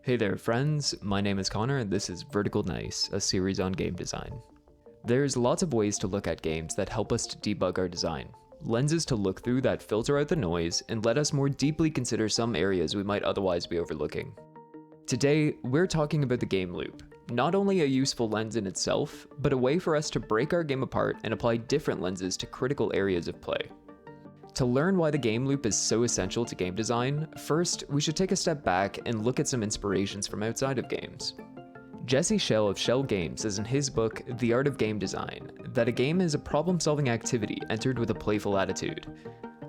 Hey there friends, my name is Connor and this is Vertical Nice, a series on game design. There's lots of ways to look at games that help us to debug our design, lenses to look through that filter out the noise and let us more deeply consider some areas we might otherwise be overlooking. Today, we're talking about the game loop, not only a useful lens in itself, but a way for us to break our game apart and apply different lenses to critical areas of play. To learn why the game loop is so essential to game design, first, we should take a step back and look at some inspirations from outside of games. Jesse Schell of Schell Games says in his book, The Art of Game Design, that a game is a problem-solving activity entered with a playful attitude.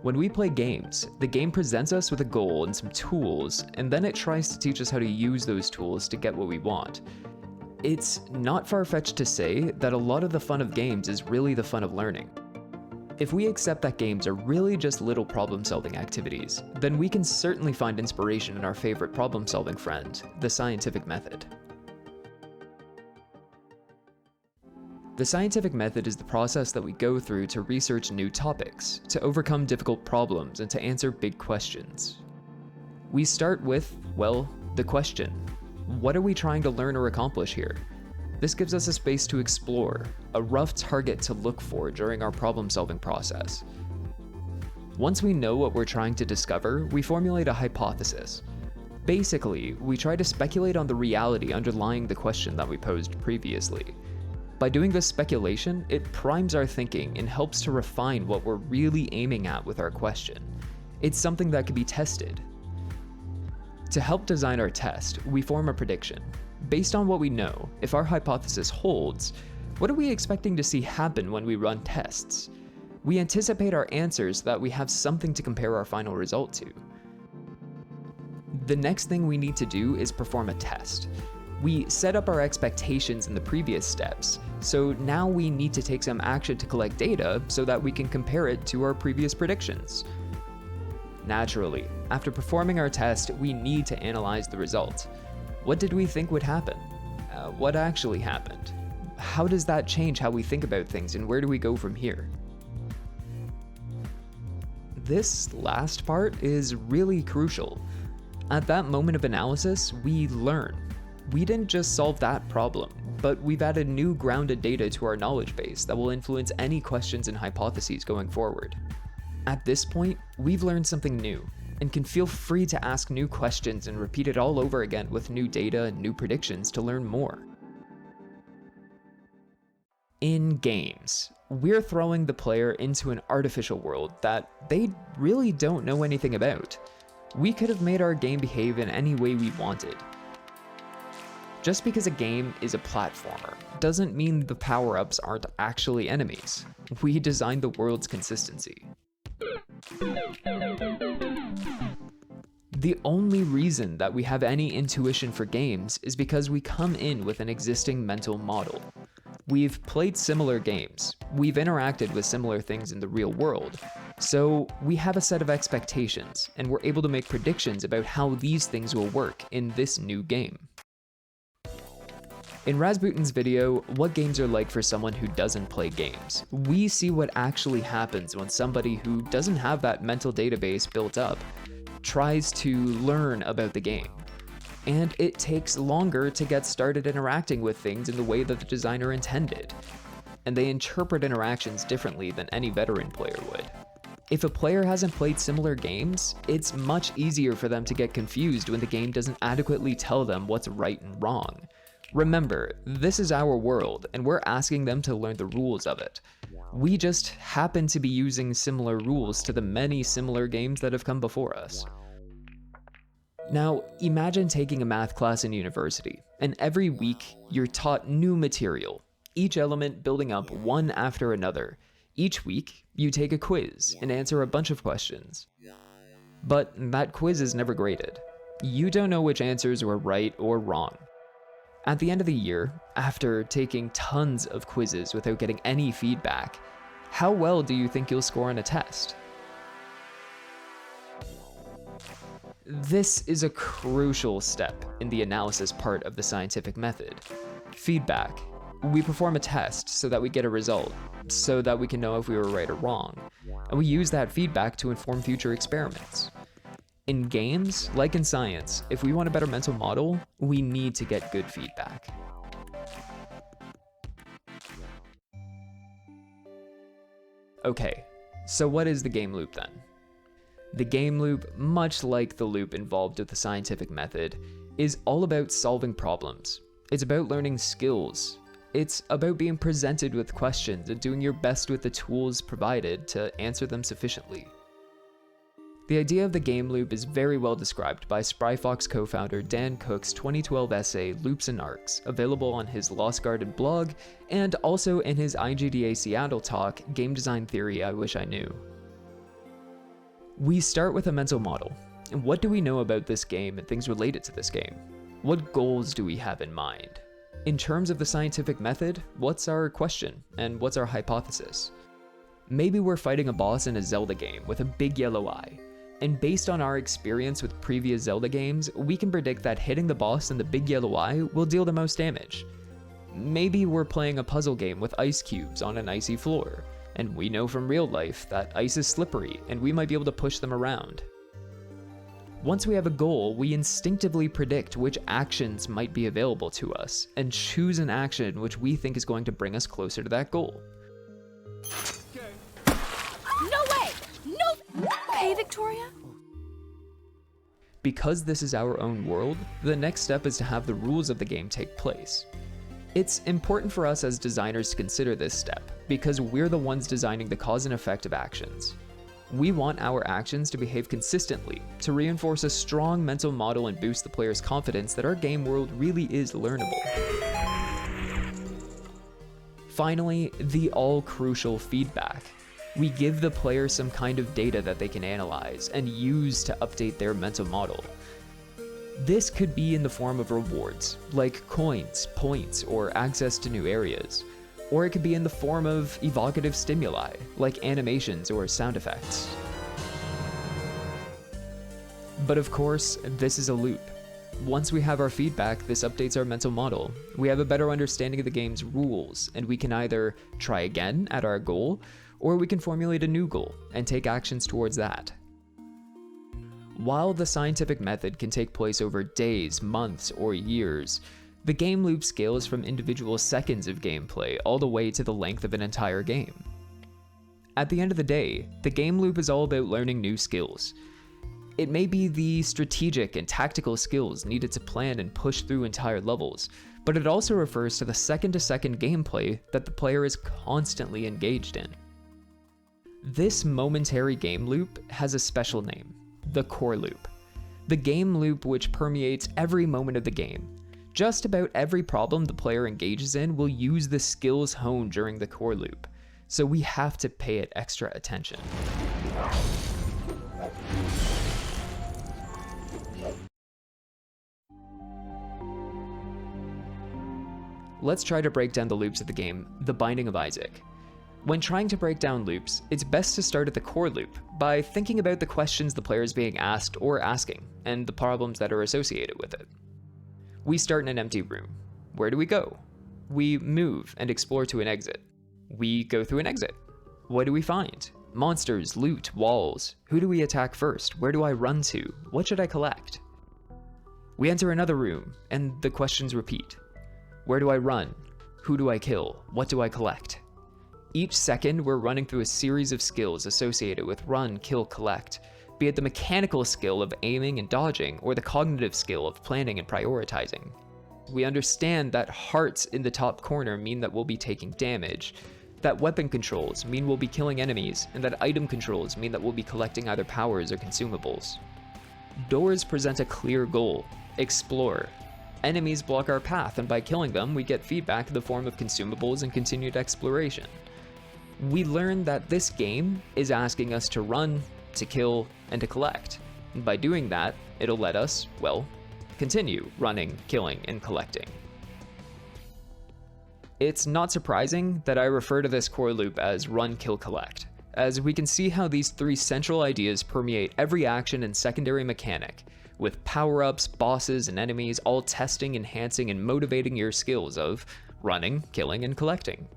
When we play games, the game presents us with a goal and some tools, and then it tries to teach us how to use those tools to get what we want. It's not far-fetched to say that a lot of the fun of games is really the fun of learning. If we accept that games are really just little problem-solving activities, then we can certainly find inspiration in our favorite problem-solving friend, the scientific method. The scientific method is the process that we go through to research new topics, to overcome difficult problems, and to answer big questions. We start with, well, the question. What are we trying to learn or accomplish here? This gives us a space to explore, a rough target to look for during our problem-solving process. Once we know what we're trying to discover, we formulate a hypothesis. Basically, we try to speculate on the reality underlying the question that we posed previously. By doing this speculation, it primes our thinking and helps to refine what we're really aiming at with our question. It's something that can be tested. To help design our test, we form a prediction. Based on what we know, if our hypothesis holds, what are we expecting to see happen when we run tests? We anticipate our answers so that we have something to compare our final result to. The next thing we need to do is perform a test. We set up our expectations in the previous steps, so now we need to take some action to collect data so that we can compare it to our previous predictions. Naturally, after performing our test, we need to analyze the result. What did we think would happen? What actually happened? How does that change how we think about things, and where do we go from here? This last part is really crucial. At that moment of analysis, we learn. We didn't just solve that problem, but we've added new grounded data to our knowledge base that will influence any questions and hypotheses going forward. At this point, we've learned something new, and can feel free to ask new questions and repeat it all over again with new data and new predictions to learn more. In games, we're throwing the player into an artificial world that they really don't know anything about. We could have made our game behave in any way we wanted. Just because a game is a platformer doesn't mean the power-ups aren't actually enemies. We designed the world's consistency. The only reason that we have any intuition for games is because we come in with an existing mental model. We've played similar games, we've interacted with similar things in the real world, so we have a set of expectations, and we're able to make predictions about how these things will work in this new game. In Rasputin's video, What Games Are Like for Someone Who Doesn't Play Games, we see what actually happens when somebody who doesn't have that mental database built up tries to learn about the game. And it takes longer to get started interacting with things in the way that the designer intended. And they interpret interactions differently than any veteran player would. If a player hasn't played similar games, it's much easier for them to get confused when the game doesn't adequately tell them what's right and wrong. Remember, this is our world, and we're asking them to learn the rules of it. We just happen to be using similar rules to the many similar games that have come before us. Now, imagine taking a math class in university, and every week you're taught new material, each element building up one after another. Each week, you take a quiz and answer a bunch of questions. But that quiz is never graded. You don't know which answers were right or wrong. At the end of the year, after taking tons of quizzes without getting any feedback, how well do you think you'll score on a test? This is a crucial step in the analysis part of the scientific method. Feedback. We perform a test so that we get a result, so that we can know if we were right or wrong, and we use that feedback to inform future experiments. In games, like in science, if we want a better mental model, we need to get good feedback. Okay, so what is the game loop then? The game loop, much like the loop involved with the scientific method, is all about solving problems. It's about learning skills. It's about being presented with questions and doing your best with the tools provided to answer them sufficiently. The idea of the game loop is very well described by Spryfox co-founder Dan Cook's 2012 essay Loops and Arcs, available on his Lost Garden blog and also in his IGDA Seattle talk, Game Design Theory I Wish I Knew. We start with a mental model. And what do we know about this game and things related to this game? What goals do we have in mind? In terms of the scientific method, what's our question and what's our hypothesis? Maybe we're fighting a boss in a Zelda game with a big yellow eye. And based on our experience with previous Zelda games, we can predict that hitting the boss in the big yellow eye will deal the most damage. Maybe we're playing a puzzle game with ice cubes on an icy floor, and we know from real life that ice is slippery and we might be able to push them around. Once we have a goal, we instinctively predict which actions might be available to us, and choose an action which we think is going to bring us closer to that goal. No way! No! Hey, Victoria? Because this is our own world, the next step is to have the rules of the game take place. It's important for us as designers to consider this step, because we're the ones designing the cause and effect of actions. We want our actions to behave consistently, to reinforce a strong mental model and boost the player's confidence that our game world really is learnable. Finally, the all-crucial feedback. We give the player some kind of data that they can analyze and use to update their mental model. This could be in the form of rewards, like coins, points, or access to new areas. Or it could be in the form of evocative stimuli, like animations or sound effects. But of course, this is a loop. Once we have our feedback, this updates our mental model. We have a better understanding of the game's rules, and we can either try again at our goal, or we can formulate a new goal and take actions towards that. While the scientific method can take place over days, months, or years, the game loop scales from individual seconds of gameplay all the way to the length of an entire game. At the end of the day, the game loop is all about learning new skills. It may be the strategic and tactical skills needed to plan and push through entire levels, but it also refers to the second-to-second gameplay that the player is constantly engaged in. This momentary game loop has a special name, the core loop. The game loop which permeates every moment of the game. Just about every problem the player engages in will use the skills honed during the core loop, so we have to pay it extra attention. Let's try to break down the loops of the game, The Binding of Isaac. When trying to break down loops, it's best to start at the core loop by thinking about the questions the player is being asked or asking, and the problems that are associated with it. We start in an empty room. Where do we go? We move and explore to an exit. We go through an exit. What do we find? Monsters, loot, walls. Who do we attack first? Where do I run to? What should I collect? We enter another room, and the questions repeat. Where do I run? Who do I kill? What do I collect? Each second, we're running through a series of skills associated with run, kill, collect, be it the mechanical skill of aiming and dodging, or the cognitive skill of planning and prioritizing. We understand that hearts in the top corner mean that we'll be taking damage, that weapon controls mean we'll be killing enemies, and that item controls mean that we'll be collecting either powers or consumables. Doors present a clear goal: explore. Enemies block our path, and by killing them, we get feedback in the form of consumables and continued exploration. We learn that this game is asking us to run, to kill, and to collect. And by doing that, it'll let us, well, continue running, killing, and collecting. It's not surprising that I refer to this core loop as run, kill, collect, as we can see how these three central ideas permeate every action and secondary mechanic, with power-ups, bosses, and enemies all testing, enhancing, and motivating your skills of running, killing, and collecting.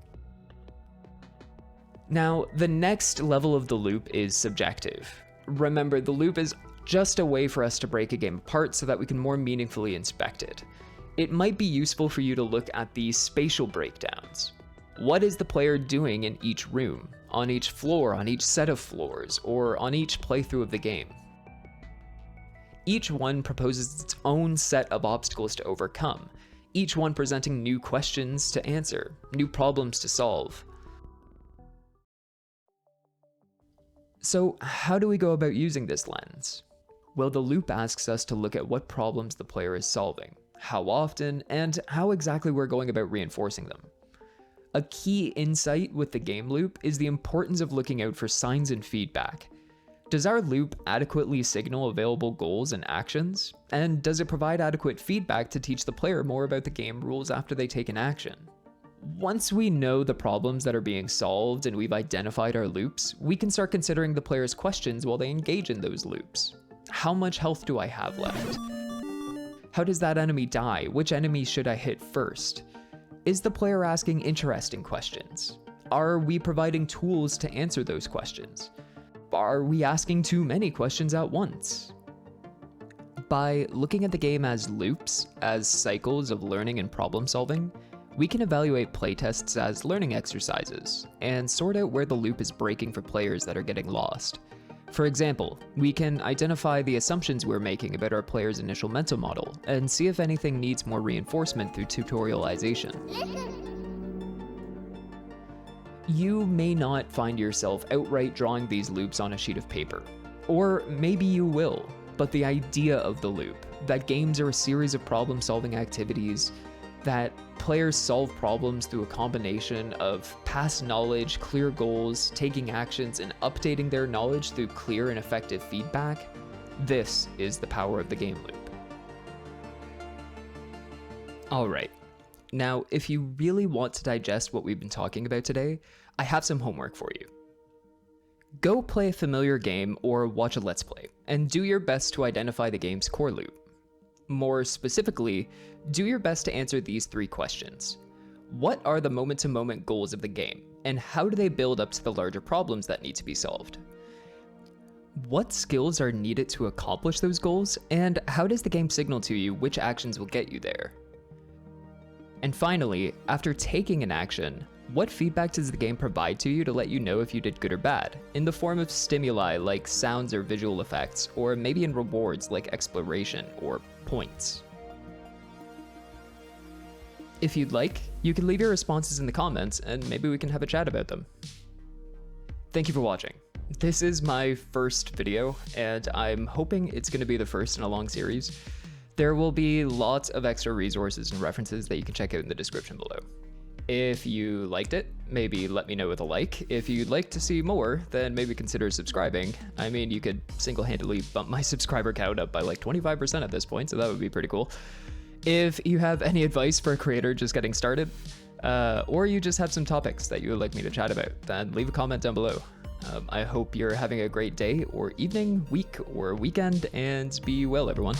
Now, the next level of the loop is subjective. Remember, the loop is just a way for us to break a game apart so that we can more meaningfully inspect it. It might be useful for you to look at the spatial breakdowns. What is the player doing in each room, on each floor, on each set of floors, or on each playthrough of the game? Each one proposes its own set of obstacles to overcome, each one presenting new questions to answer, new problems to solve. So how do we go about using this lens? Well, the loop asks us to look at what problems the player is solving, how often, and how exactly we're going about reinforcing them. A key insight with the game loop is the importance of looking out for signs and feedback. Does our loop adequately signal available goals and actions? And does it provide adequate feedback to teach the player more about the game rules after they take an action? Once we know the problems that are being solved and we've identified our loops, we can start considering the player's questions while they engage in those loops. How much health do I have left? How does that enemy die? Which enemies should I hit first? Is the player asking interesting questions? Are we providing tools to answer those questions? Are we asking too many questions at once? By looking at the game as loops, as cycles of learning and problem solving, we can evaluate playtests as learning exercises and sort out where the loop is breaking for players that are getting lost. For example, we can identify the assumptions we're making about our player's initial mental model and see if anything needs more reinforcement through tutorialization. You may not find yourself outright drawing these loops on a sheet of paper, or maybe you will, but the idea of the loop, that games are a series of problem-solving activities, that players solve problems through a combination of past knowledge, clear goals, taking actions, and updating their knowledge through clear and effective feedback, this is the power of the game loop. Alright, now if you really want to digest what we've been talking about today, I have some homework for you. Go play a familiar game or watch a Let's Play, and do your best to identify the game's core loop. More specifically, do your best to answer these 3 questions. What are the moment-to-moment goals of the game, and how do they build up to the larger problems that need to be solved? What skills are needed to accomplish those goals, and how does the game signal to you which actions will get you there? And finally, after taking an action, what feedback does the game provide to you to let you know if you did good or bad, in the form of stimuli like sounds or visual effects, or maybe in rewards like exploration or points? If you'd like, you can leave your responses in the comments and maybe we can have a chat about them. Thank you for watching. This is my first video and I'm hoping it's going to be the first in a long series. There will be lots of extra resources and references that you can check out in the description below. If you liked it, maybe let me know with a like. If you'd like to see more, then maybe consider subscribing. I mean, you could single-handedly bump my subscriber count up by like 25% at this point, so that would be pretty cool. If you have any advice for a creator just getting started, or you just have some topics that you would like me to chat about, then leave a comment down below. I hope you're having a great day or evening, week, or weekend, and be well, everyone.